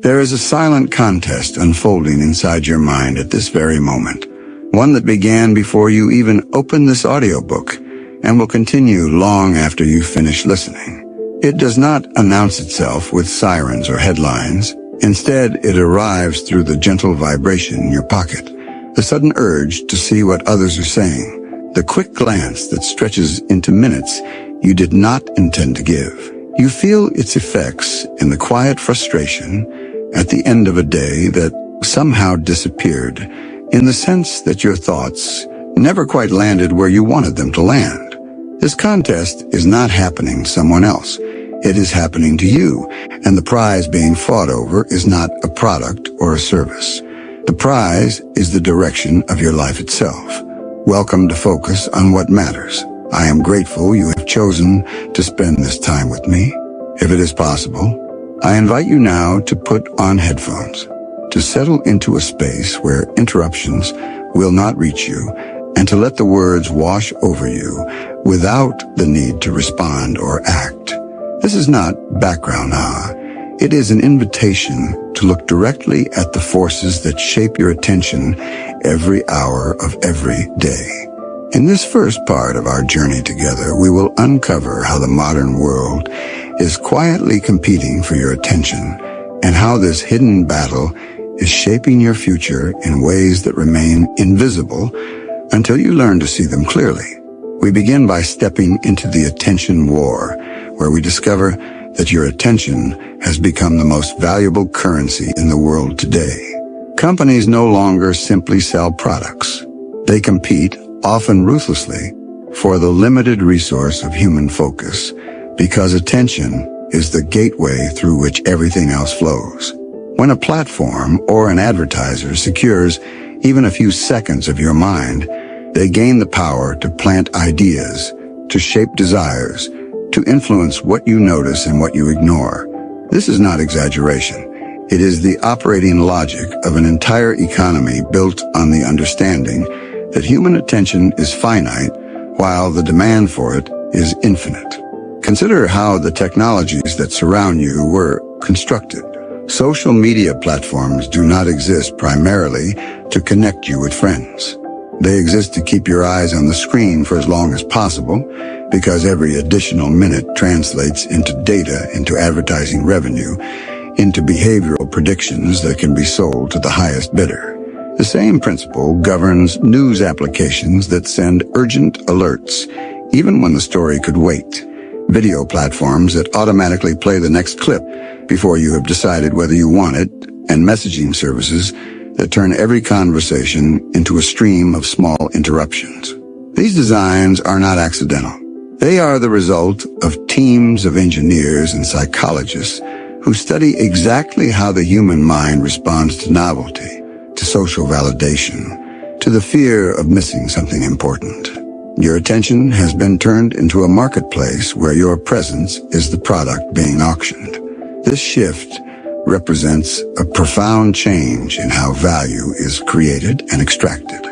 There is a silent contest unfolding inside your mind at this very moment, one that began before you even opened this audiobook and will continue long after you finish listening. It does not announce itself with sirens or headlines. Instead, it arrives through the gentle vibration in your pocket, the sudden urge to see what others are saying, the quick glance that stretches into minutes you did not intend to give. You feel its effects in the quiet frustration at the end of a day that somehow disappeared, in the sense that your thoughts never quite landed where you wanted them to land. This contest is not happening to someone else. It is happening to you, and the prize being fought over is not a product or a service. The prize is the direction of your life itself. Welcome to focus on what matters. I am grateful you have chosen to spend this time with me. If it is possible, I invite you now to put on headphones, to settle into a space where interruptions will not reach you, and to let the words wash over you without the need to respond or act. This is not background noise. It is an invitation to look directly at the forces that shape your attention every hour of every day. In this first part of our journey together, we will uncover how the modern world is quietly competing for your attention, and how this hidden battle is shaping your future in ways that remain invisible until you learn to see them clearly. We begin by stepping into the attention war, where we discover that your attention has become the most valuable currency in the world today. Companies no longer simply sell products. They compete, often ruthlessly, for the limited resource of human focus, because attention is the gateway through which everything else flows. When a platform or an advertiser secures even a few seconds of your mind, they gain the power to plant ideas, to shape desires, to influence what you notice and what you ignore. This is not exaggeration. It is the operating logic of an entire economy built on the understanding that human attention is finite, while the demand for it is infinite. Consider how the technologies that surround you were constructed. Social media platforms do not exist primarily to connect you with friends. They exist to keep your eyes on the screen for as long as possible, because every additional minute translates into data, into advertising revenue, into behavioral predictions that can be sold to the highest bidder. The same principle governs news applications that send urgent alerts, even when the story could wait. Video platforms that automatically play the next clip before you have decided whether you want it, and messaging services that turn every conversation into a stream of small interruptions. These designs are not accidental. They are the result of teams of engineers and psychologists who study exactly how the human mind responds to novelty, to social validation, to the fear of missing something important. Your attention has been turned into a marketplace where your presence is the product being auctioned. This shift represents a profound change in how value is created and extracted.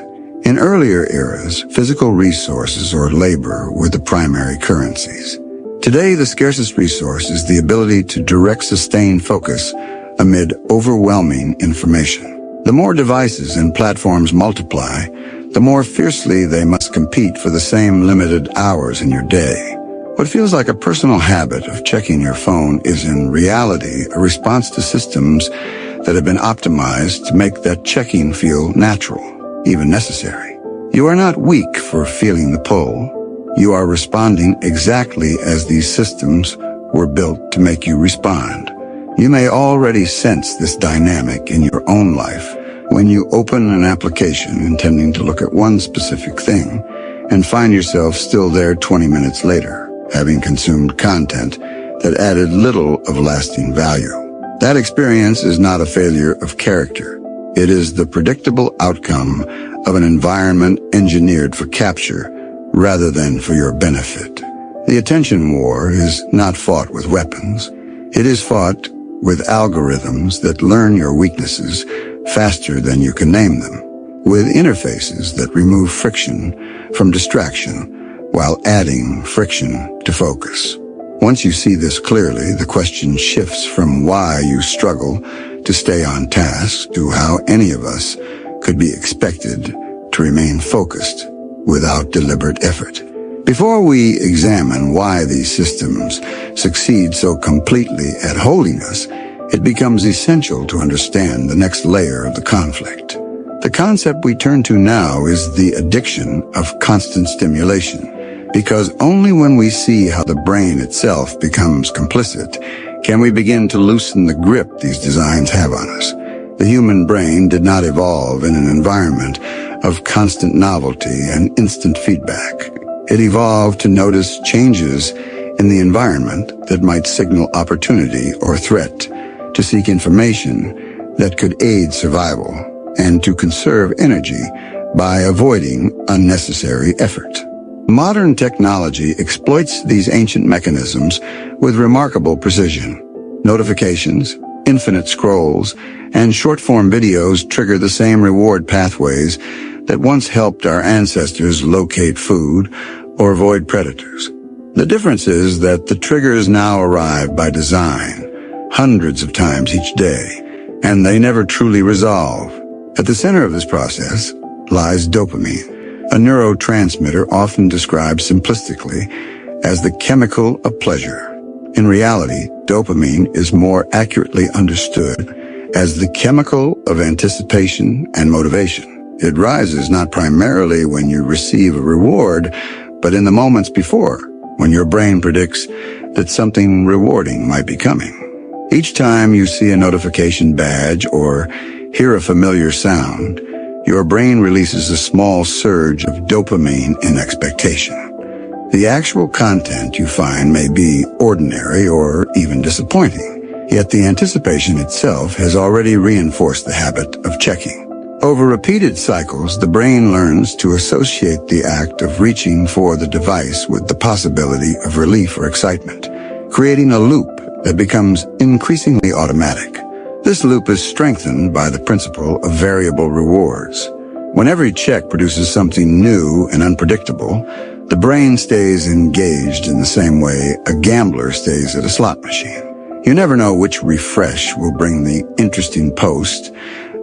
In earlier eras, physical resources or labor were the primary currencies. Today, the scarcest resource is the ability to direct sustained focus amid overwhelming information. The more devices and platforms multiply, the more fiercely they must compete for the same limited hours in your day. What feels like a personal habit of checking your phone is in reality a response to systems that have been optimized to make that checking feel natural, even necessary. You are not weak for feeling the pull. You are responding exactly as these systems were built to make you respond. You may already sense this dynamic in your own life when you open an application intending to look at one specific thing and find yourself still there 20 minutes later, having consumed content that added little of lasting value. That experience is not a failure of character. It is the predictable outcome of an environment engineered for capture rather than for your benefit. The attention war is not fought with weapons. It is fought with algorithms that learn your weaknesses faster than you can name them, with interfaces that remove friction from distraction while adding friction to focus. Once you see this clearly, the question shifts from why you struggle to stay on task to how any of us could be expected to remain focused without deliberate effort. Before we examine why these systems succeed so completely at holding us, it becomes essential to understand the next layer of the conflict. The concept we turn to now is the addiction of constant stimulation, because only when we see how the brain itself becomes complicit can we begin to loosen the grip these designs have on us. The human brain did not evolve in an environment of constant novelty and instant feedback. It evolved to notice changes in the environment that might signal opportunity or threat, to seek information that could aid survival, and to conserve energy by avoiding unnecessary effort. Modern technology exploits these ancient mechanisms with remarkable precision. Notifications, infinite scrolls, and short-form videos trigger the same reward pathways that once helped our ancestors locate food or avoid predators. The difference is that the triggers now arrive by design, hundreds of times each day, and they never truly resolve. At the center of this process lies dopamine, a neurotransmitter often described simplistically as the chemical of pleasure. In reality, dopamine is more accurately understood as the chemical of anticipation and motivation. It rises not primarily when you receive a reward, but in the moments before, when your brain predicts that something rewarding might be coming. Each time you see a notification badge or hear a familiar sound, your brain releases a small surge of dopamine in expectation. The actual content you find may be ordinary or even disappointing, yet the anticipation itself has already reinforced the habit of checking. Over repeated cycles, the brain learns to associate the act of reaching for the device with the possibility of relief or excitement, creating a loop that becomes increasingly automatic. This loop is strengthened by the principle of variable rewards. When every check produces something new and unpredictable, the brain stays engaged in the same way a gambler stays at a slot machine. You never know which refresh will bring the interesting post,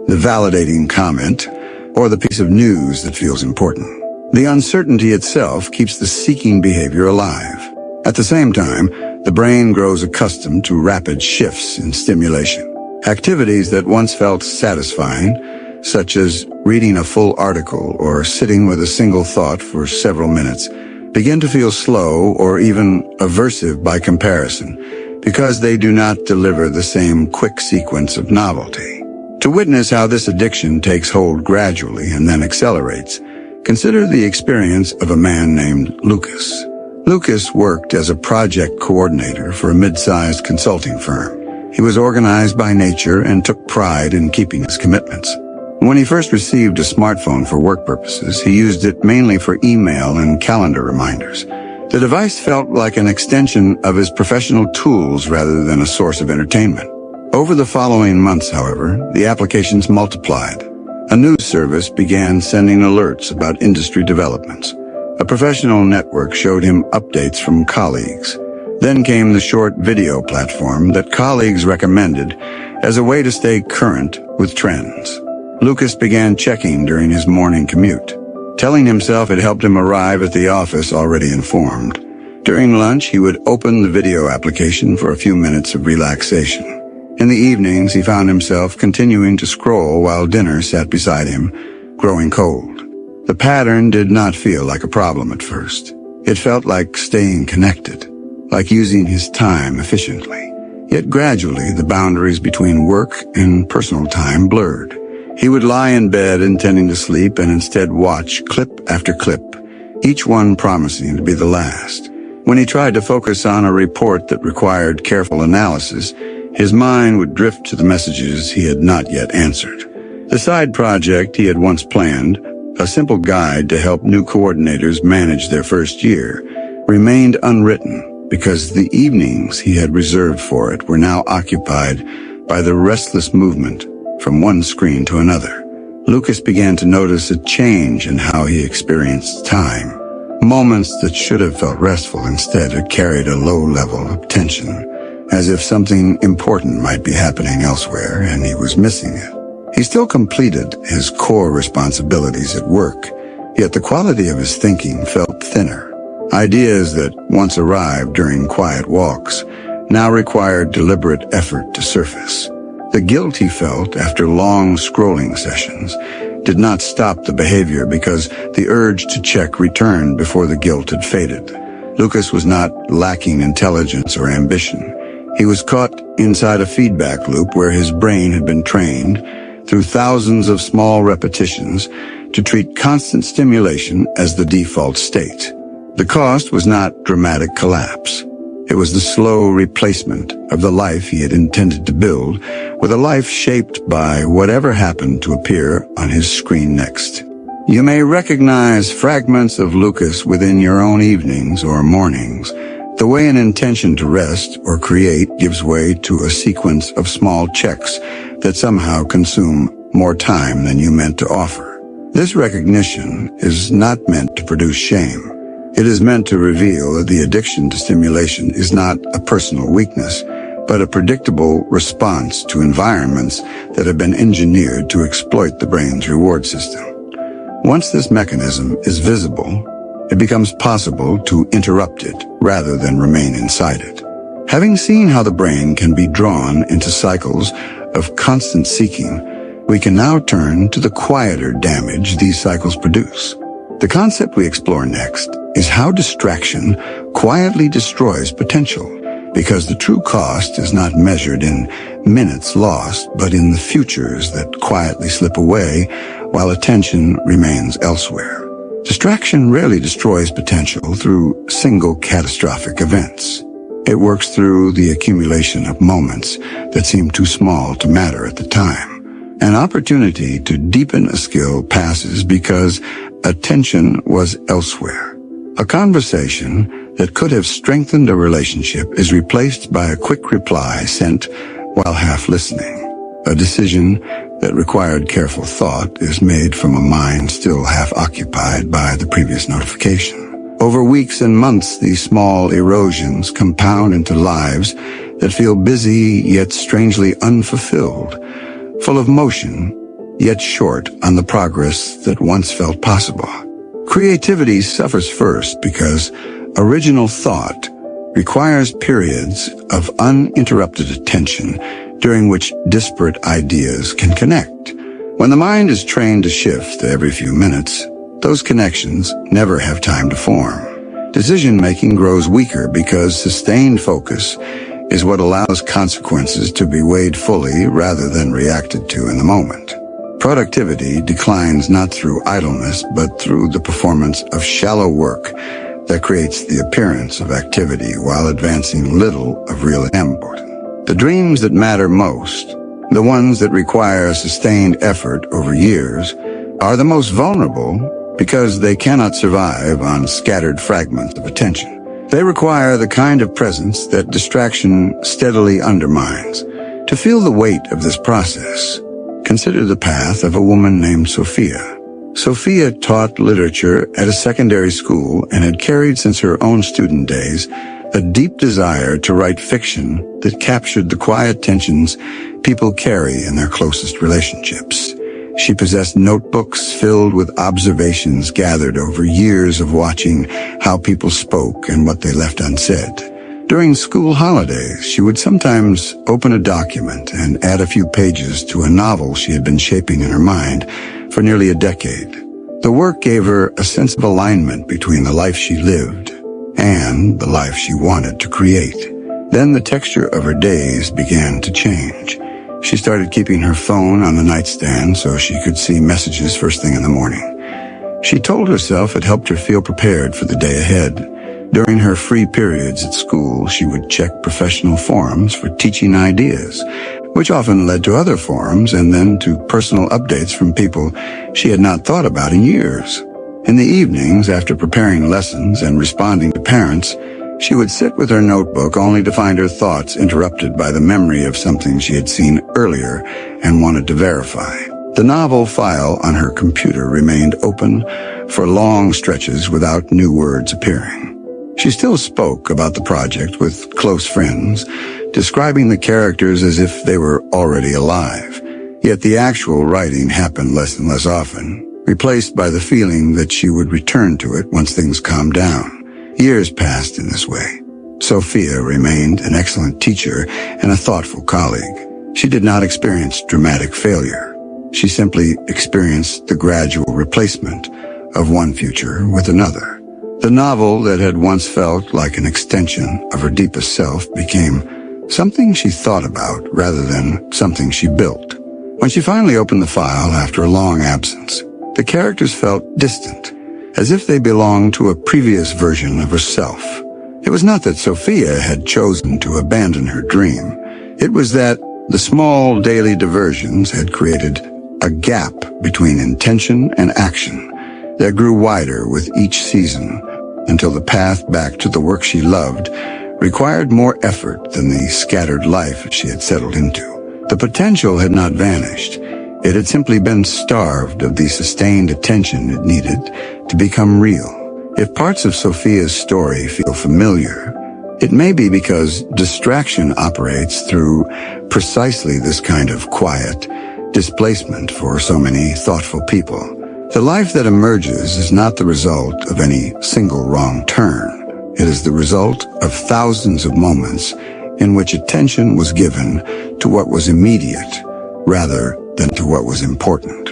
the validating comment, or the piece of news that feels important. The uncertainty itself keeps the seeking behavior alive. At the same time, the brain grows accustomed to rapid shifts in stimulation. Activities that once felt satisfying, such as reading a full article or sitting with a single thought for several minutes, begin to feel slow or even aversive by comparison, because they do not deliver the same quick sequence of novelty. To witness how this addiction takes hold gradually and then accelerates, consider the experience of a man named Lucas. Lucas worked as a project coordinator for a mid-sized consulting firm. He was organized by nature and took pride in keeping his commitments. When he first received a smartphone for work purposes, he used it mainly for email and calendar reminders. The device felt like an extension of his professional tools rather than a source of entertainment. Over the following months, however, the applications multiplied. A news service began sending alerts about industry developments. A professional network showed him updates from colleagues. Then came the short video platform that colleagues recommended as a way to stay current with trends. Lucas began checking during his morning commute, telling himself it helped him arrive at the office already informed. During lunch, he would open the video application for a few minutes of relaxation. In the evenings, he found himself continuing to scroll while dinner sat beside him, growing cold. The pattern did not feel like a problem at first. It felt like staying connected, like using his time efficiently. Yet gradually, the boundaries between work and personal time blurred. He would lie in bed intending to sleep and instead watch clip after clip, each one promising to be the last. When he tried to focus on a report that required careful analysis, his mind would drift to the messages he had not yet answered. The side project he had once planned, a simple guide to help new coordinators manage their first year, remained unwritten because the evenings he had reserved for it were now occupied by the restless movement from one screen to another. Lucas began to notice a change in how he experienced time. Moments that should have felt restful instead had carried a low level of tension, as if something important might be happening elsewhere and he was missing it. He still completed his core responsibilities at work, yet the quality of his thinking felt thinner. Ideas that once arrived during quiet walks now required deliberate effort to surface. The guilt he felt after long scrolling sessions did not stop the behavior because the urge to check returned before the guilt had faded. Lucas was not lacking intelligence or ambition. He was caught inside a feedback loop where his brain had been trained through thousands of small repetitions to treat constant stimulation as the default state. The cost was not dramatic collapse. It was the slow replacement of the life he had intended to build with a life shaped by whatever happened to appear on his screen next. You may recognize fragments of Lucas within your own evenings or mornings, the way an intention to rest or create gives way to a sequence of small checks that somehow consume more time than you meant to offer. This recognition is not meant to produce shame. It is meant to reveal that the addiction to stimulation is not a personal weakness, but a predictable response to environments that have been engineered to exploit the brain's reward system. Once this mechanism is visible, it becomes possible to interrupt it rather than remain inside it. Having seen how the brain can be drawn into cycles of constant seeking, we can now turn to the quieter damage these cycles produce. The concept we explore next is how distraction quietly destroys potential, because the true cost is not measured in minutes lost, but in the futures that quietly slip away while attention remains elsewhere. Distraction rarely destroys potential through single catastrophic events. It works through the accumulation of moments that seem too small to matter at the time. An opportunity to deepen a skill passes because attention was elsewhere. A conversation that could have strengthened a relationship is replaced by a quick reply sent while half listening. A decision that required careful thought is made from a mind still half occupied by the previous notification. Over weeks and months, these small erosions compound into lives that feel busy yet strangely unfulfilled, full of motion yet short on the progress that once felt possible. Creativity suffers first because original thought requires periods of uninterrupted attention during which disparate ideas can connect. When the mind is trained to shift every few minutes, those connections never have time to form. Decision-making grows weaker because sustained focus is what allows consequences to be weighed fully rather than reacted to in the moment. Productivity declines not through idleness, but through the performance of shallow work that creates the appearance of activity while advancing little of real importance. The dreams that matter most, the ones that require sustained effort over years, are the most vulnerable because they cannot survive on scattered fragments of attention. They require the kind of presence that distraction steadily undermines. To feel the weight of this process, consider the path of a woman named Sophia. Sophia taught literature at a secondary school and had carried since her own student days a deep desire to write fiction that captured the quiet tensions people carry in their closest relationships. She possessed notebooks filled with observations gathered over years of watching how people spoke and what they left unsaid. During school holidays, she would sometimes open a document and add a few pages to a novel she had been shaping in her mind for nearly a decade. The work gave her a sense of alignment between the life she lived and the life she wanted to create. Then the texture of her days began to change. She started keeping her phone on the nightstand so she could see messages first thing in the morning. She told herself it helped her feel prepared for the day ahead. During her free periods at school, she would check professional forums for teaching ideas, which often led to other forums and then to personal updates from people she had not thought about in years. In the evenings, after preparing lessons and responding to parents, she would sit with her notebook only to find her thoughts interrupted by the memory of something she had seen earlier and wanted to verify. The novel file on her computer remained open for long stretches without new words appearing. She still spoke about the project with close friends, describing the characters as if they were already alive. Yet the actual writing happened less and less often, replaced by the feeling that she would return to it once things calmed down. Years passed in this way. Sophia remained an excellent teacher and a thoughtful colleague. She did not experience dramatic failure. She simply experienced the gradual replacement of one future with another. The novel that had once felt like an extension of her deepest self became something she thought about rather than something she built. When she finally opened the file after a long absence, the characters felt distant, as if they belonged to a previous version of herself. It was not that Sophia had chosen to abandon her dream. It was that the small daily diversions had created a gap between intention and action that grew wider with each season until the path back to the work she loved required more effort than the scattered life she had settled into. The potential had not vanished. It had simply been starved of the sustained attention it needed to become real. If parts of Sophia's story feel familiar, it may be because distraction operates through precisely this kind of quiet displacement for so many thoughtful people. The life that emerges is not the result of any single wrong turn. It is the result of thousands of moments in which attention was given to what was immediate rather than to what was important.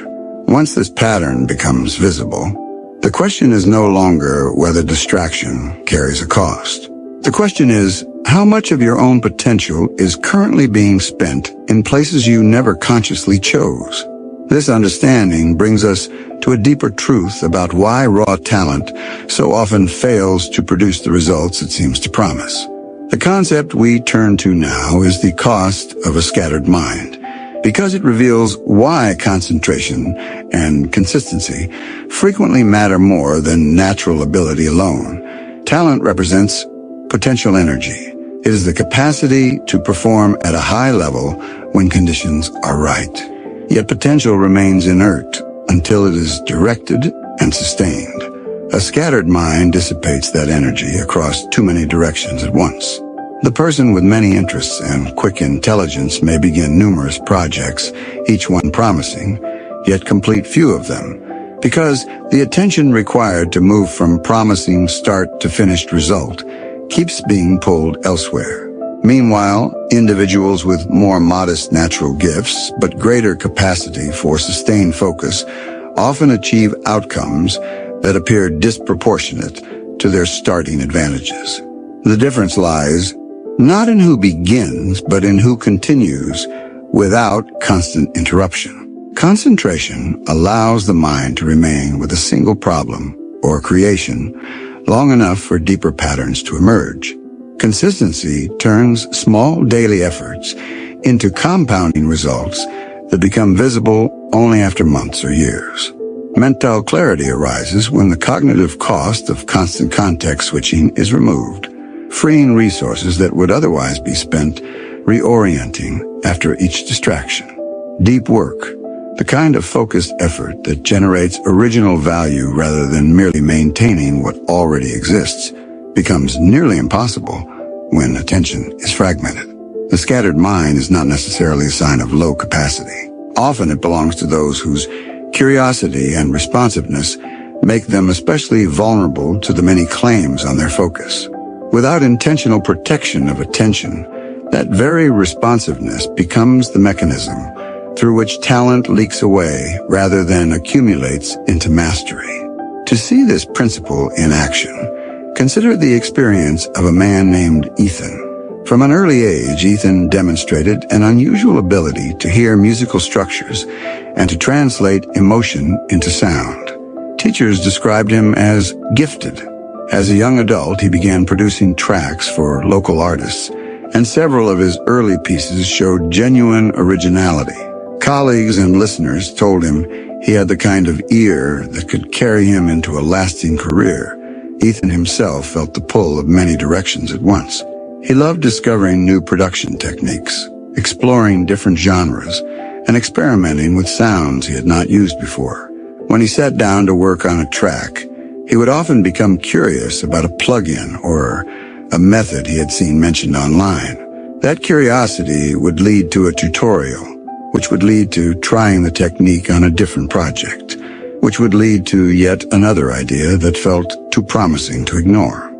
Once this pattern becomes visible, the question is no longer whether distraction carries a cost. The question is, how much of your own potential is currently being spent in places you never consciously chose? This understanding brings us to a deeper truth about why raw talent so often fails to produce the results it seems to promise. The concept we turn to now is the cost of a scattered mind, because it reveals why concentration and consistency frequently matter more than natural ability alone. Talent represents potential energy. It is the capacity to perform at a high level when conditions are right. Yet potential remains inert until it is directed and sustained. A scattered mind dissipates that energy across too many directions at once. The person with many interests and quick intelligence may begin numerous projects, each one promising, yet complete few of them, because the attention required to move from promising start to finished result keeps being pulled elsewhere. Meanwhile, individuals with more modest natural gifts but greater capacity for sustained focus often achieve outcomes that appear disproportionate to their starting advantages. The difference lies not in who begins, but in who continues without constant interruption. Concentration allows the mind to remain with a single problem or creation long enough for deeper patterns to emerge. Consistency turns small daily efforts into compounding results that become visible only after months or years. Mental clarity arises when the cognitive cost of constant context switching is removed, freeing resources that would otherwise be spent reorienting after each distraction. Deep work, the kind of focused effort that generates original value rather than merely maintaining what already exists, becomes nearly impossible when attention is fragmented. The scattered mind is not necessarily a sign of low capacity. Often it belongs to those whose curiosity and responsiveness make them especially vulnerable to the many claims on their focus. Without intentional protection of attention, that very responsiveness becomes the mechanism through which talent leaks away rather than accumulates into mastery. To see this principle in action, consider the experience of a man named Ethan. From an early age, Ethan demonstrated an unusual ability to hear musical structures and to translate emotion into sound. Teachers described him as gifted. As a young adult, he began producing tracks for local artists, and several of his early pieces showed genuine originality. Colleagues and listeners told him he had the kind of ear that could carry him into a lasting career. Ethan himself felt the pull of many directions at once. He loved discovering new production techniques, exploring different genres, and experimenting with sounds he had not used before. When he sat down to work on a track, he would often become curious about a plugin or a method he had seen mentioned online. That curiosity would lead to a tutorial, which would lead to trying the technique on a different project, which would lead to yet another idea that felt too promising to ignore.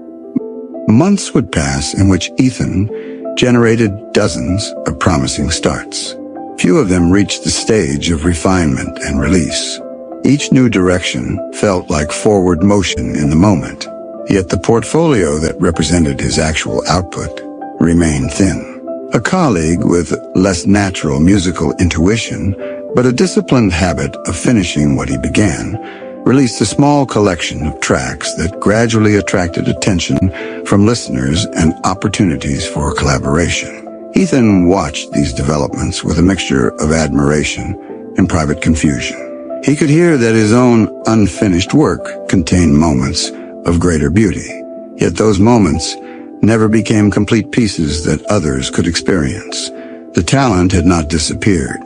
Months would pass in which Ethan generated dozens of promising starts. Few of them reached the stage of refinement and release. Each new direction felt like forward motion in the moment, yet the portfolio that represented his actual output remained thin. A colleague with less natural musical intuition, but a disciplined habit of finishing what he began, released a small collection of tracks that gradually attracted attention from listeners and opportunities for collaboration. Ethan watched these developments with a mixture of admiration and private confusion. He could hear that his own unfinished work contained moments of greater beauty, yet those moments never became complete pieces that others could experience. The talent had not disappeared.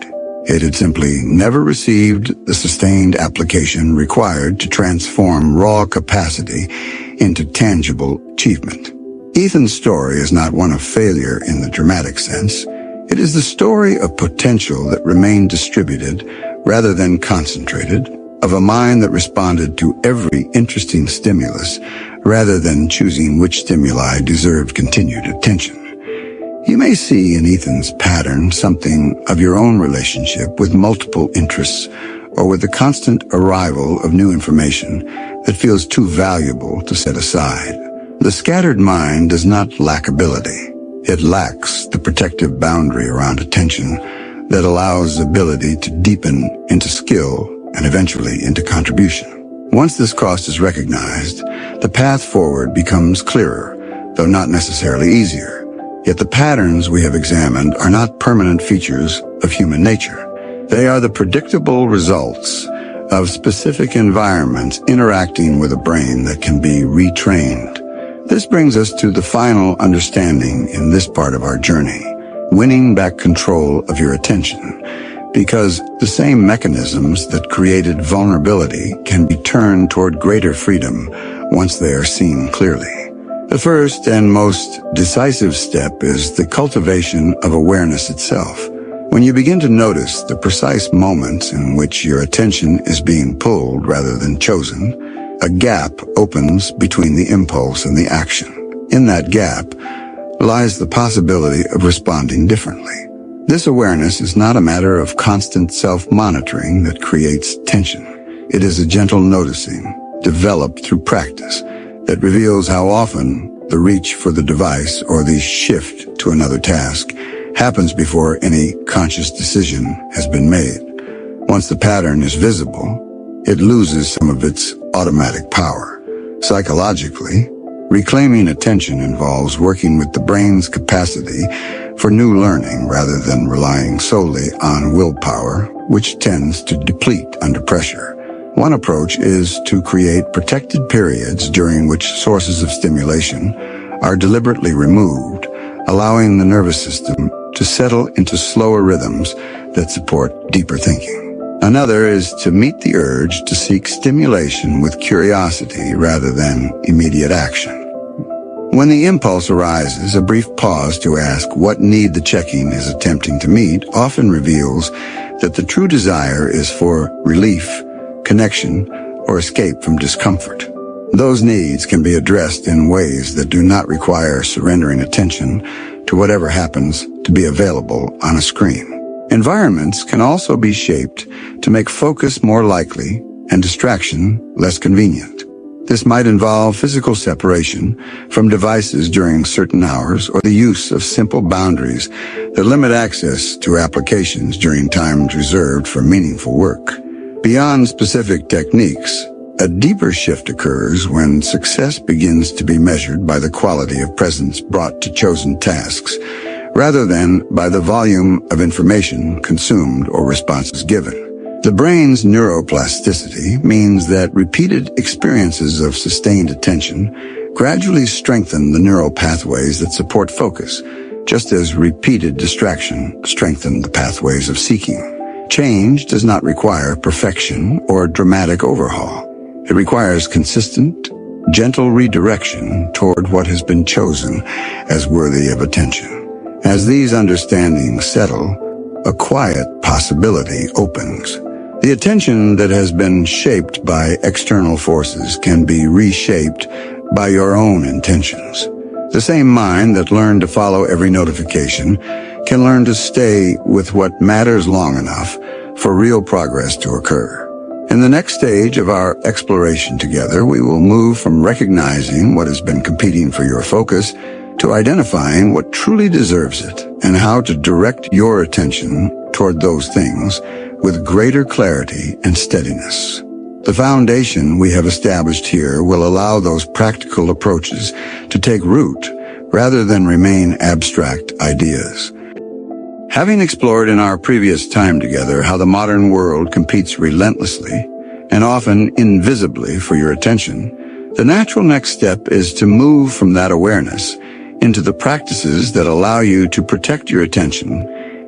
It had simply never received the sustained application required to transform raw capacity into tangible achievement. Ethan's story is not one of failure in the dramatic sense. It is the story of potential that remained distributed rather than concentrated, of a mind that responded to every interesting stimulus rather than choosing which stimuli deserved continued attention. You may see in Ethan's pattern something of your own relationship with multiple interests or with the constant arrival of new information that feels too valuable to set aside. The scattered mind does not lack ability. It lacks the protective boundary around attention that allows ability to deepen into skill and eventually into contribution. Once this cost is recognized, the path forward becomes clearer, though not necessarily easier. Yet the patterns we have examined are not permanent features of human nature. They are the predictable results of specific environments interacting with a brain that can be retrained. This brings us to the final understanding in this part of our journey: winning back control of your attention, because the same mechanisms that created vulnerability can be turned toward greater freedom once they are seen clearly. The first and most decisive step is the cultivation of awareness itself. When you begin to notice the precise moments in which your attention is being pulled rather than chosen, a gap opens between the impulse and the action. In that gap lies the possibility of responding differently. This awareness is not a matter of constant self-monitoring that creates tension. It is a gentle noticing, developed through practice, that reveals how often the reach for the device or the shift to another task happens before any conscious decision has been made. Once the pattern is visible, it loses some of its automatic power. Psychologically, reclaiming attention involves working with the brain's capacity for new learning rather than relying solely on willpower, which tends to deplete under pressure. One approach is to create protected periods during which sources of stimulation are deliberately removed, allowing the nervous system to settle into slower rhythms that support deeper thinking. Another is to meet the urge to seek stimulation with curiosity rather than immediate action. When the impulse arises, a brief pause to ask what need the checking is attempting to meet often reveals that the true desire is for relief, connection, or escape from discomfort. Those needs can be addressed in ways that do not require surrendering attention to whatever happens to be available on a screen. Environments can also be shaped to make focus more likely and distraction less convenient. This might involve physical separation from devices during certain hours or the use of simple boundaries that limit access to applications during times reserved for meaningful work. Beyond specific techniques, a deeper shift occurs when success begins to be measured by the quality of presence brought to chosen tasks, rather than by the volume of information consumed or responses given. The brain's neuroplasticity means that repeated experiences of sustained attention gradually strengthen the neural pathways that support focus, just as repeated distraction strengthens the pathways of seeking. Change does not require perfection or dramatic overhaul. It requires consistent, gentle redirection toward what has been chosen as worthy of attention. As these understandings settle, a quiet possibility opens. The attention that has been shaped by external forces can be reshaped by your own intentions. The same mind that learned to follow every notification can learn to stay with what matters long enough for real progress to occur. In the next stage of our exploration together, we will move from recognizing what has been competing for your focus to identifying what truly deserves it and how to direct your attention toward those things with greater clarity and steadiness. The foundation we have established here will allow those practical approaches to take root rather than remain abstract ideas. Having explored in our previous time together how the modern world competes relentlessly and often invisibly for your attention, the natural next step is to move from that awareness into the practices that allow you to protect your attention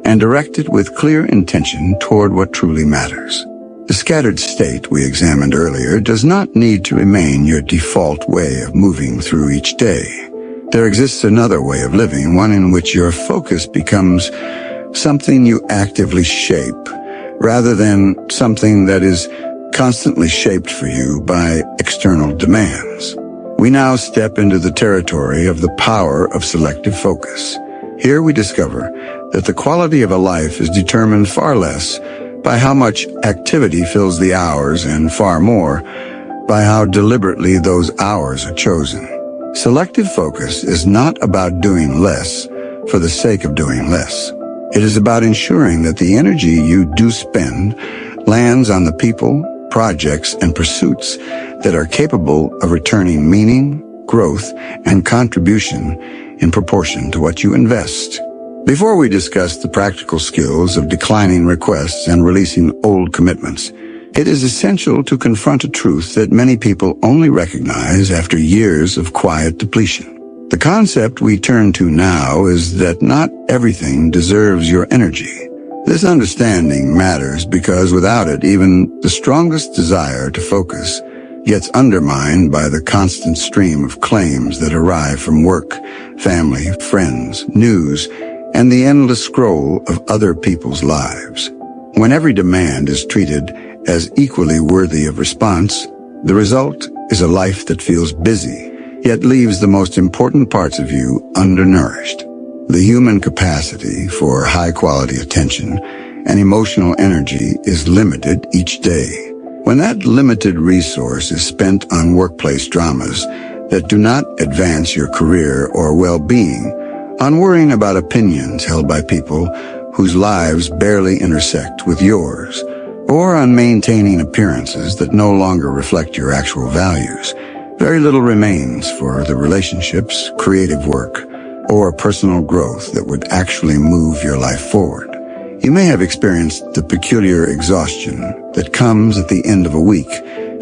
and direct it with clear intention toward what truly matters. The scattered state we examined earlier does not need to remain your default way of moving through each day. There exists another way of living, one in which your focus becomes something you actively shape, rather than something that is constantly shaped for you by external demands. We now step into the territory of the power of selective focus. Here we discover that the quality of a life is determined far less by how much activity fills the hours and far more by how deliberately those hours are chosen. Selective focus is not about doing less for the sake of doing less. It is about ensuring that the energy you do spend lands on the people, projects, and pursuits that are capable of returning meaning, growth, and contribution in proportion to what you invest. Before we discuss the practical skills of declining requests and releasing old commitments, it is essential to confront a truth that many people only recognize after years of quiet depletion. The concept we turn to now is that not everything deserves your energy. This understanding matters because without it, even the strongest desire to focus gets undermined by the constant stream of claims that arrive from work, family, friends, news, and the endless scroll of other people's lives. When every demand is treated as equally worthy of response, the result is a life that feels busy, yet leaves the most important parts of you undernourished. The human capacity for high-quality attention and emotional energy is limited each day. When that limited resource is spent on workplace dramas that do not advance your career or well-being, on worrying about opinions held by people whose lives barely intersect with yours, or on maintaining appearances that no longer reflect your actual values, very little remains for the relationships, creative work, or personal growth that would actually move your life forward. You may have experienced the peculiar exhaustion that comes at the end of a week,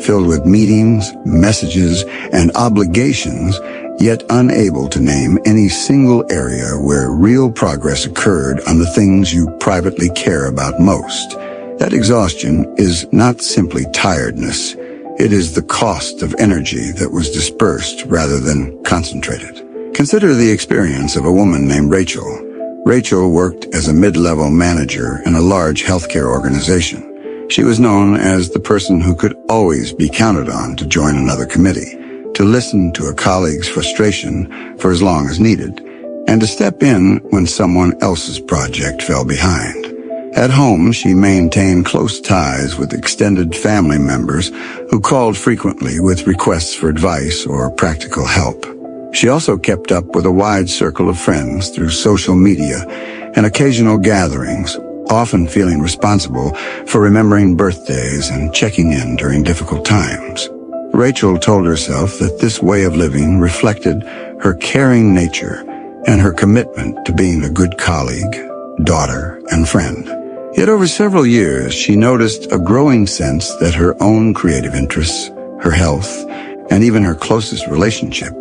filled with meetings, messages, and obligations, yet unable to name any single area where real progress occurred on the things you privately care about most. That exhaustion is not simply tiredness. It is the cost of energy that was dispersed rather than concentrated. Consider the experience of a woman named Rachel. Rachel worked as a mid-level manager in a large healthcare organization. She was known as the person who could always be counted on to join another committee, to listen to a colleague's frustration for as long as needed, and to step in when someone else's project fell behind. At home, she maintained close ties with extended family members who called frequently with requests for advice or practical help. She also kept up with a wide circle of friends through social media and occasional gatherings, often feeling responsible for remembering birthdays and checking in during difficult times. Rachel told herself that this way of living reflected her caring nature and her commitment to being a good colleague, daughter, and friend. Yet over several years, she noticed a growing sense that her own creative interests, her health, and even her closest relationship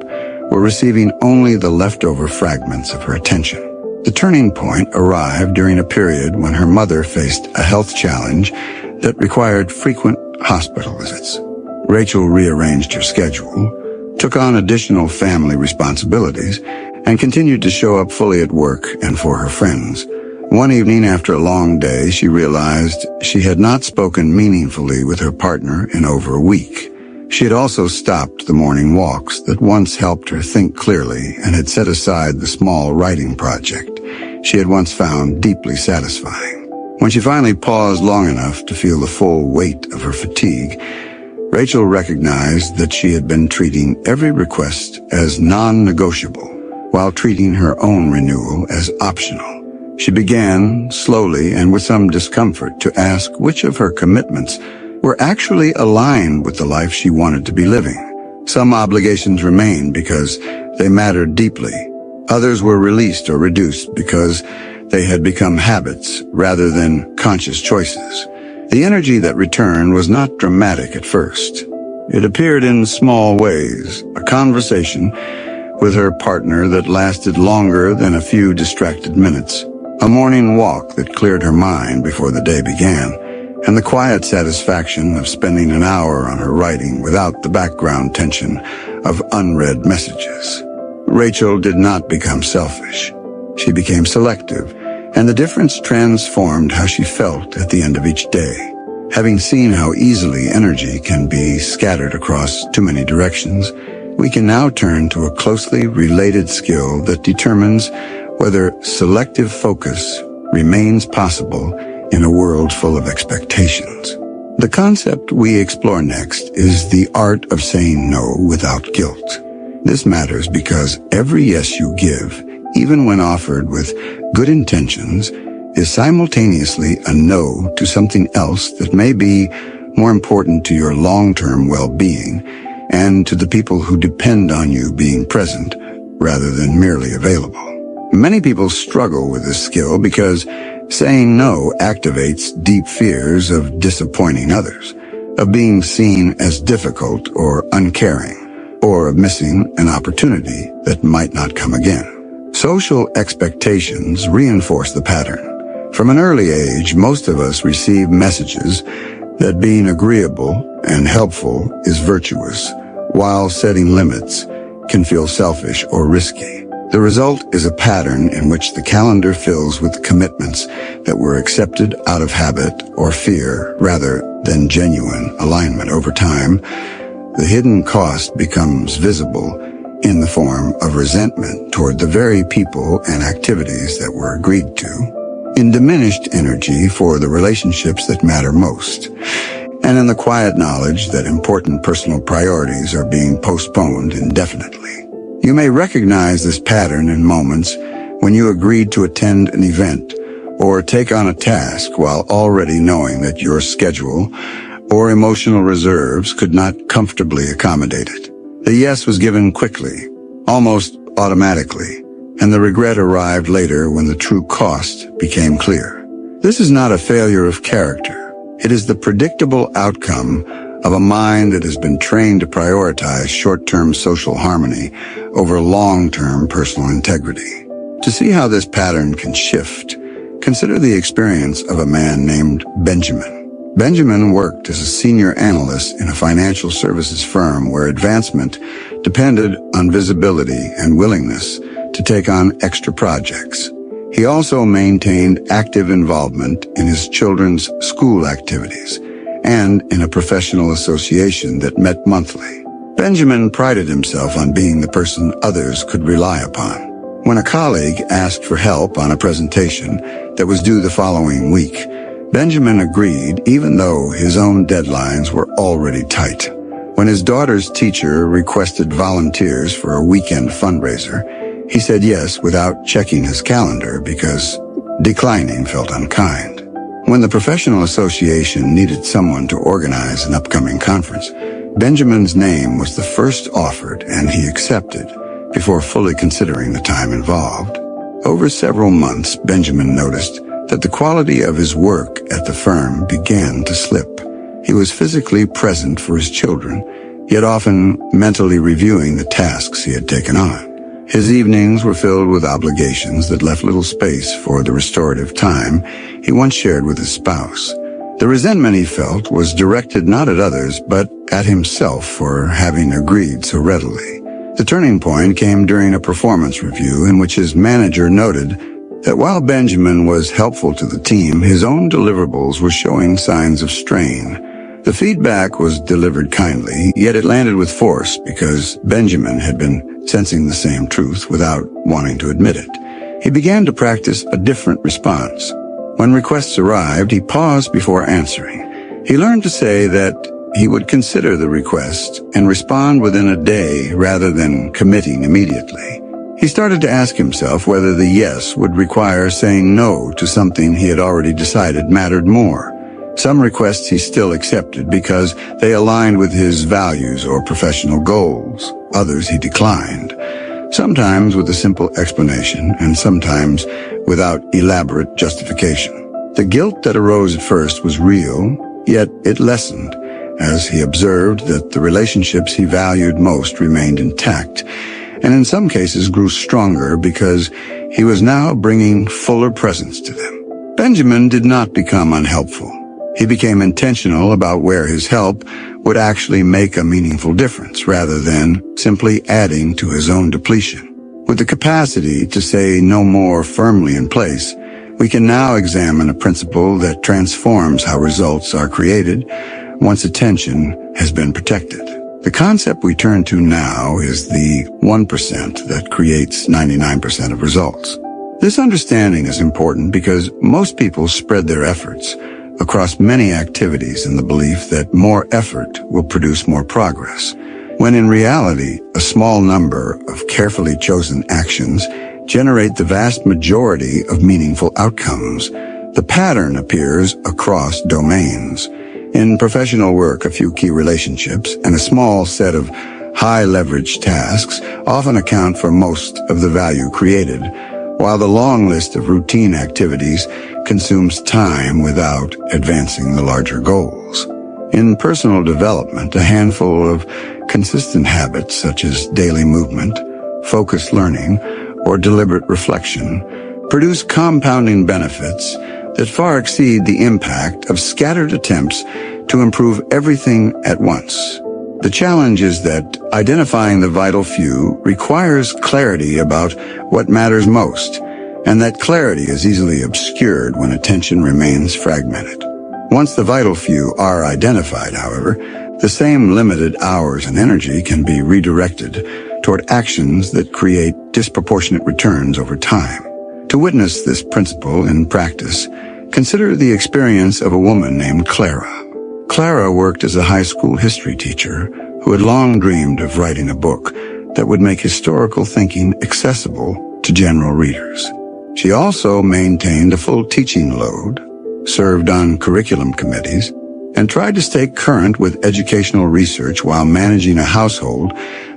were receiving only the leftover fragments of her attention. The turning point arrived during a period when her mother faced a health challenge that required frequent hospital visits. Rachel rearranged her schedule, took on additional family responsibilities, and continued to show up fully at work and for her friends. One evening after a long day, she realized she had not spoken meaningfully with her partner in over a week. She had also stopped the morning walks that once helped her think clearly and had set aside the small writing project she had once found deeply satisfying. When she finally paused long enough to feel the full weight of her fatigue, Rachel recognized that she had been treating every request as non-negotiable, while treating her own renewal as optional. She began, slowly and with some discomfort, to ask which of her commitments were actually aligned with the life she wanted to be living. Some obligations remained because they mattered deeply. Others were released or reduced because they had become habits rather than conscious choices. The energy that returned was not dramatic at first. It appeared in small ways, a conversation with her partner that lasted longer than a few distracted minutes, a morning walk that cleared her mind before the day began, and the quiet satisfaction of spending an hour on her writing without the background tension of unread messages. Rachel did not become selfish. She became selective, and the difference transformed how she felt at the end of each day. Having seen how easily energy can be scattered across too many directions, we can now turn to a closely related skill that determines whether selective focus remains possible in a world full of expectations. The concept we explore next is the art of saying no without guilt. This matters because every yes you give, even when offered with good intentions, is simultaneously a no to something else that may be more important to your long-term well-being and to the people who depend on you being present rather than merely available. Many people struggle with this skill because saying no activates deep fears of disappointing others, of being seen as difficult or uncaring, or of missing an opportunity that might not come again. Social expectations reinforce the pattern. From an early age, most of us receive messages that being agreeable and helpful is virtuous, while setting limits can feel selfish or risky. The result is a pattern in which the calendar fills with commitments that were accepted out of habit or fear rather than genuine alignment. Over time, the hidden cost becomes visible in the form of resentment toward the very people and activities that were agreed to, in diminished energy for the relationships that matter most, and in the quiet knowledge that important personal priorities are being postponed indefinitely. You may recognize this pattern in moments when you agreed to attend an event or take on a task while already knowing that your schedule or emotional reserves could not comfortably accommodate it. The yes was given quickly, almost automatically, and the regret arrived later when the true cost became clear. This is not a failure of character. It is the predictable outcome of a mind that has been trained to prioritize short-term social harmony over long-term personal integrity. To see how this pattern can shift, consider the experience of a man named Benjamin. Benjamin worked as a senior analyst in a financial services firm where advancement depended on visibility and willingness to take on extra projects. He also maintained active involvement in his children's school activities and in a professional association that met monthly. Benjamin prided himself on being the person others could rely upon. When a colleague asked for help on a presentation that was due the following week, Benjamin agreed even though his own deadlines were already tight. When his daughter's teacher requested volunteers for a weekend fundraiser, he said yes without checking his calendar because declining felt unkind. When the professional association needed someone to organize an upcoming conference, Benjamin's name was the first offered and he accepted before fully considering the time involved. Over several months, Benjamin noticed that the quality of his work at the firm began to slip. He was physically present for his children, yet often mentally reviewing the tasks he had taken on. His evenings were filled with obligations that left little space for the restorative time he once shared with his spouse. The resentment he felt was directed not at others, but at himself for having agreed so readily. The turning point came during a performance review in which his manager noted that while Benjamin was helpful to the team, his own deliverables were showing signs of strain. The feedback was delivered kindly, yet it landed with force because Benjamin had been sensing the same truth without wanting to admit it. He began to practice a different response. When requests arrived, he paused before answering. He learned to say that he would consider the request and respond within a day rather than committing immediately. He started to ask himself whether the yes would require saying no to something he had already decided mattered more. Some requests he still accepted because they aligned with his values or professional goals. Others he declined, sometimes with a simple explanation and sometimes without elaborate justification. The guilt that arose at first was real, yet it lessened as he observed that the relationships he valued most remained intact, and in some cases grew stronger because he was now bringing fuller presence to them. Benjamin did not become unhelpful. He became intentional about where his help would actually make a meaningful difference rather than simply adding to his own depletion. With the capacity to say no more firmly in place, we can now examine a principle that transforms how results are created once attention has been protected. The concept we turn to now is the 1% that creates 99% of results. This understanding is important because most people spread their efforts across many activities in the belief that more effort will produce more progress, when in reality, a small number of carefully chosen actions generate the vast majority of meaningful outcomes. The pattern appears across domains. In professional work, a few key relationships and a small set of high-leverage tasks often account for most of the value created, while the long list of routine activities consumes time without advancing the larger goals. In personal development, a handful of consistent habits such as daily movement, focused learning, or deliberate reflection produce compounding benefits that far exceed the impact of scattered attempts to improve everything at once. The challenge is that identifying the vital few requires clarity about what matters most, and that clarity is easily obscured when attention remains fragmented. Once the vital few are identified, however, the same limited hours and energy can be redirected toward actions that create disproportionate returns over time. To witness this principle in practice, consider the experience of a woman named Clara. Clara worked as a high school history teacher who had long dreamed of writing a book that would make historical thinking accessible to general readers. She also maintained a full teaching load, served on curriculum committees, and tried to stay current with educational research while managing a household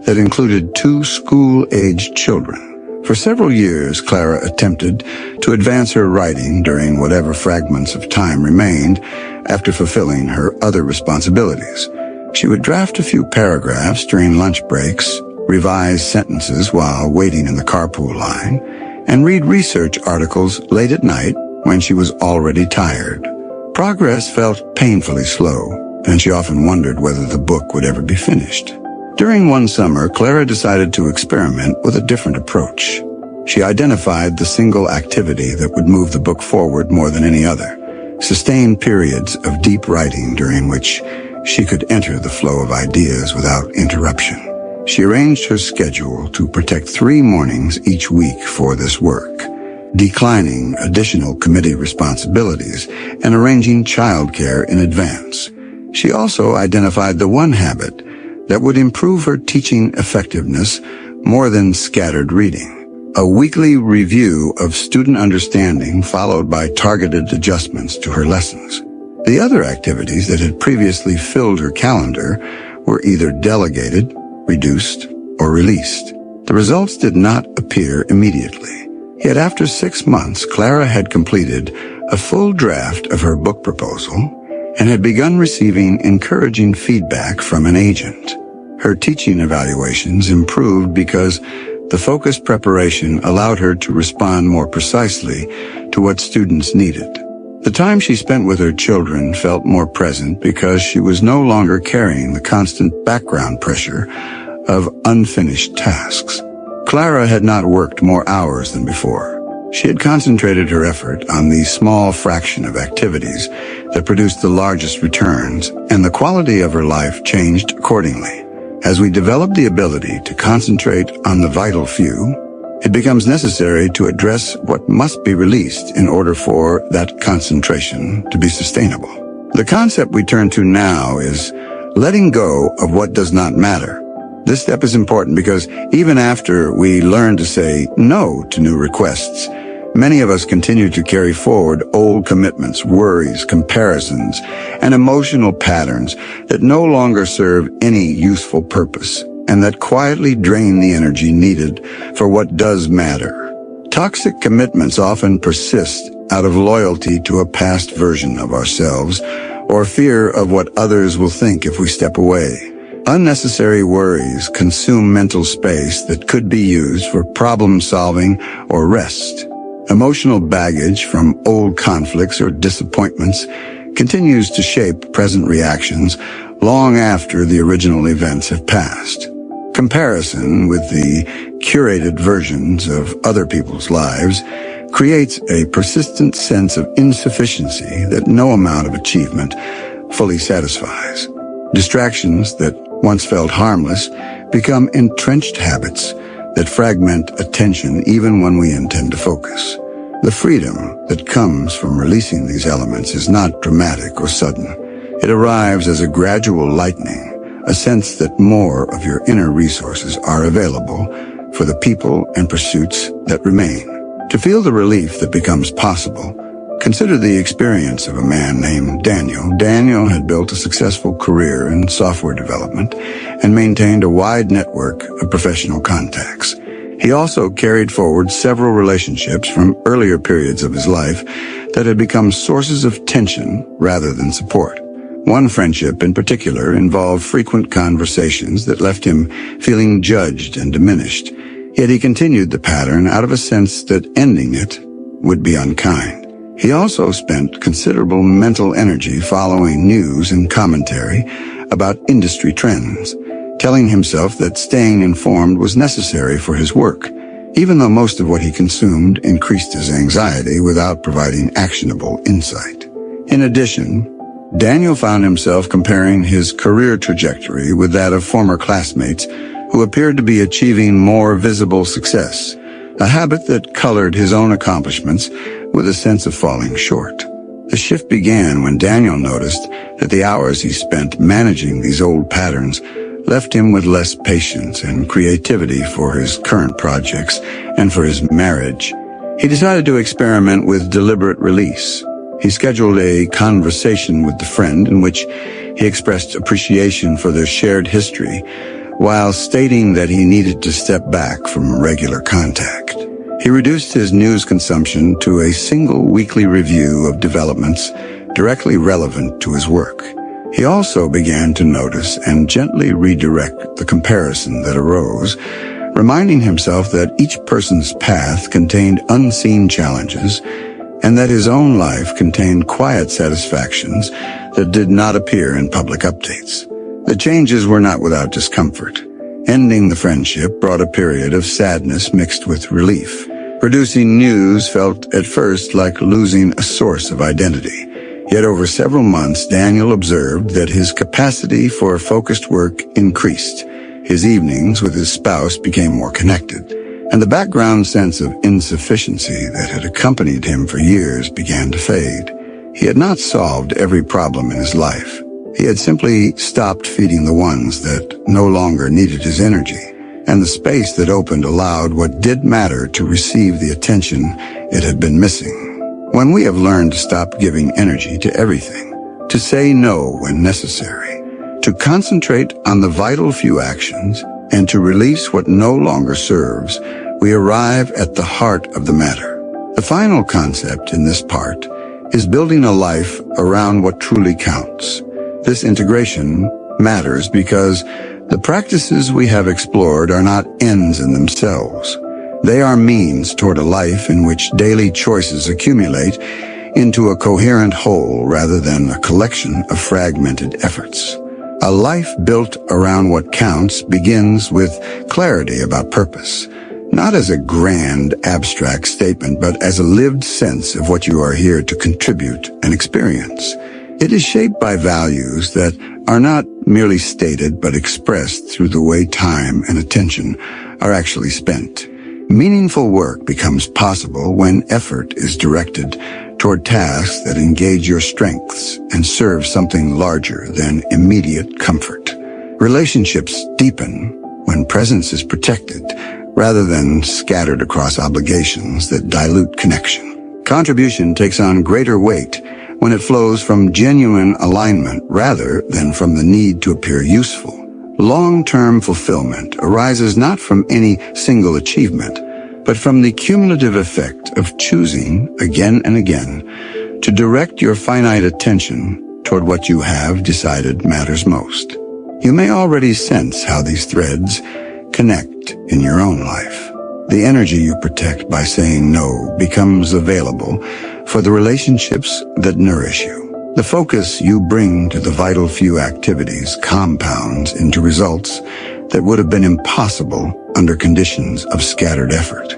that included 2 school-aged children. For several years, Clara attempted to advance her writing during whatever fragments of time remained after fulfilling her other responsibilities. She would draft a few paragraphs during lunch breaks, revise sentences while waiting in the carpool line, and read research articles late at night when she was already tired. Progress felt painfully slow, and she often wondered whether the book would ever be finished. During one summer, Clara decided to experiment with a different approach. She identified the single activity that would move the book forward more than any other: sustained periods of deep writing during which she could enter the flow of ideas without interruption. She arranged her schedule to protect 3 mornings each week for this work, declining additional committee responsibilities and arranging childcare in advance. She also identified the one habit that would improve her teaching effectiveness more than scattered reading: a weekly review of student understanding followed by targeted adjustments to her lessons. The other activities that had previously filled her calendar were either delegated, reduced, or released. The results did not appear immediately. Yet after 6 months, Clara had completed a full draft of her book proposal and had begun receiving encouraging feedback from an agent. Her teaching evaluations improved because The focused preparation allowed her to respond more precisely to what students needed. The time she spent with her children felt more present because she was no longer carrying the constant background pressure of unfinished tasks. Clara had not worked more hours than before. She had concentrated her effort on the small fraction of activities that produced the largest returns, and the quality of her life changed accordingly. As we develop the ability to concentrate on the vital few, it becomes necessary to address what must be released in order for that concentration to be sustainable. The concept we turn to now is letting go of what does not matter. This step is important because even after we learn to say no to new requests, many of us continue to carry forward old commitments, worries, comparisons, and emotional patterns that no longer serve any useful purpose and that quietly drain the energy needed for what does matter. Toxic commitments often persist out of loyalty to a past version of ourselves or fear of what others will think if we step away. Unnecessary worries consume mental space that could be used for problem-solving or rest. Emotional baggage from old conflicts or disappointments continues to shape present reactions long after the original events have passed. Comparison with the curated versions of other people's lives creates a persistent sense of insufficiency that no amount of achievement fully satisfies. Distractions that once felt harmless become entrenched habits that fragment attention even when we intend to focus. The freedom that comes from releasing these elements is not dramatic or sudden. It arrives as a gradual lightening, a sense that more of your inner resources are available for the people and pursuits that remain. To feel the relief that becomes possible, consider the experience of a man named Daniel. Daniel had built a successful career in software development and maintained a wide network of professional contacts. He also carried forward several relationships from earlier periods of his life that had become sources of tension rather than support. One friendship in particular involved frequent conversations that left him feeling judged and diminished, yet he continued the pattern out of a sense that ending it would be unkind. He also spent considerable mental energy following news and commentary about industry trends, telling himself that staying informed was necessary for his work, even though most of what he consumed increased his anxiety without providing actionable insight. In addition, Daniel found himself comparing his career trajectory with that of former classmates who appeared to be achieving more visible success, a habit that colored his own accomplishments with a sense of falling short. The shift began when Daniel noticed that the hours he spent managing these old patterns left him with less patience and creativity for his current projects and for his marriage. He decided to experiment with deliberate release. He scheduled a conversation with the friend in which he expressed appreciation for their shared history while stating that he needed to step back from regular contact. He reduced his news consumption to a single weekly review of developments directly relevant to his work. He also began to notice and gently redirect the comparison that arose, reminding himself that each person's path contained unseen challenges and that his own life contained quiet satisfactions that did not appear in public updates. The changes were not without discomfort. Ending the friendship brought a period of sadness mixed with relief. Producing news felt at first like losing a source of identity. Yet over several months, Daniel observed that his capacity for focused work increased. His evenings with his spouse became more connected, and the background sense of insufficiency that had accompanied him for years began to fade. He had not solved every problem in his life. He had simply stopped feeding the ones that no longer needed his energy, and the space that opened allowed what did matter to receive the attention it had been missing. When we have learned to stop giving energy to everything, to say no when necessary, to concentrate on the vital few actions, and to release what no longer serves, we arrive at the heart of the matter. The final concept in this part is building a life around what truly counts. This integration matters because The practices we have explored are not ends in themselves. They are means toward a life in which daily choices accumulate into a coherent whole rather than a collection of fragmented efforts. A life built around what counts begins with clarity about purpose, not as a grand, abstract statement, but as a lived sense of what you are here to contribute and experience. It is shaped by values that are not merely stated but expressed through the way time and attention are actually spent. Meaningful work becomes possible when effort is directed toward tasks that engage your strengths and serve something larger than immediate comfort. Relationships deepen when presence is protected rather than scattered across obligations that dilute connection. Contribution takes on greater weight when it flows from genuine alignment rather than from the need to appear useful. Long-term fulfillment arises not from any single achievement, but from the cumulative effect of choosing again and again to direct your finite attention toward what you have decided matters most. You may already sense how these threads connect in your own life. The energy you protect by saying no becomes available for the relationships that nourish you. The focus you bring to the vital few activities compounds into results that would have been impossible under conditions of scattered effort.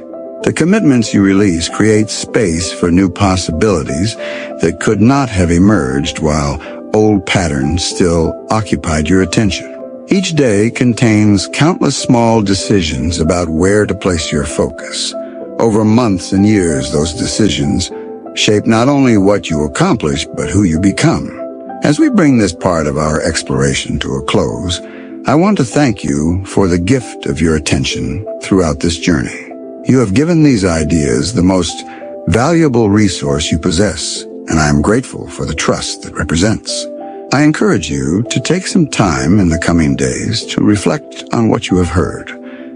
The commitments you release create space for new possibilities that could not have emerged while old patterns still occupied your attention. Each day contains countless small decisions about where to place your focus. Over months and years, those decisions shape not only what you accomplish, but who you become. As we bring this part of our exploration to a close, I want to thank you for the gift of your attention throughout this journey. You have given these ideas the most valuable resource you possess, and I am grateful for the trust that represents. I encourage you to take some time in the coming days to reflect on what you have heard.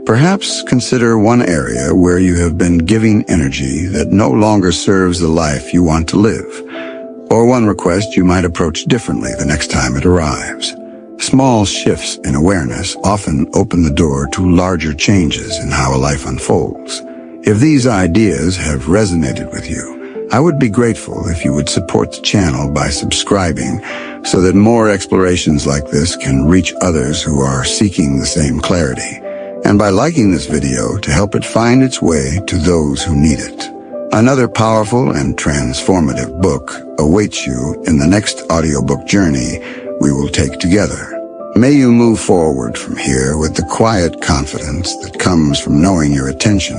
Perhaps consider one area where you have been giving energy that no longer serves the life you want to live, or one request you might approach differently the next time it arrives. Small shifts in awareness often open the door to larger changes in how a life unfolds. If these ideas have resonated with you, I would be grateful if you would support the channel by subscribing so that more explorations like this can reach others who are seeking the same clarity, and by liking this video to help it find its way to those who need it. Another powerful and transformative book awaits you in the next audiobook journey we will take together. May you move forward from here with the quiet confidence that comes from knowing your attention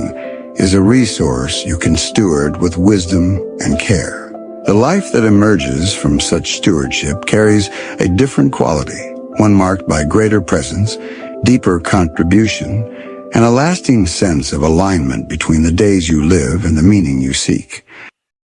is a resource you can steward with wisdom and care. The life that emerges from such stewardship carries a different quality, one marked by greater presence, deeper contribution, and a lasting sense of alignment between the days you live and the meaning you seek.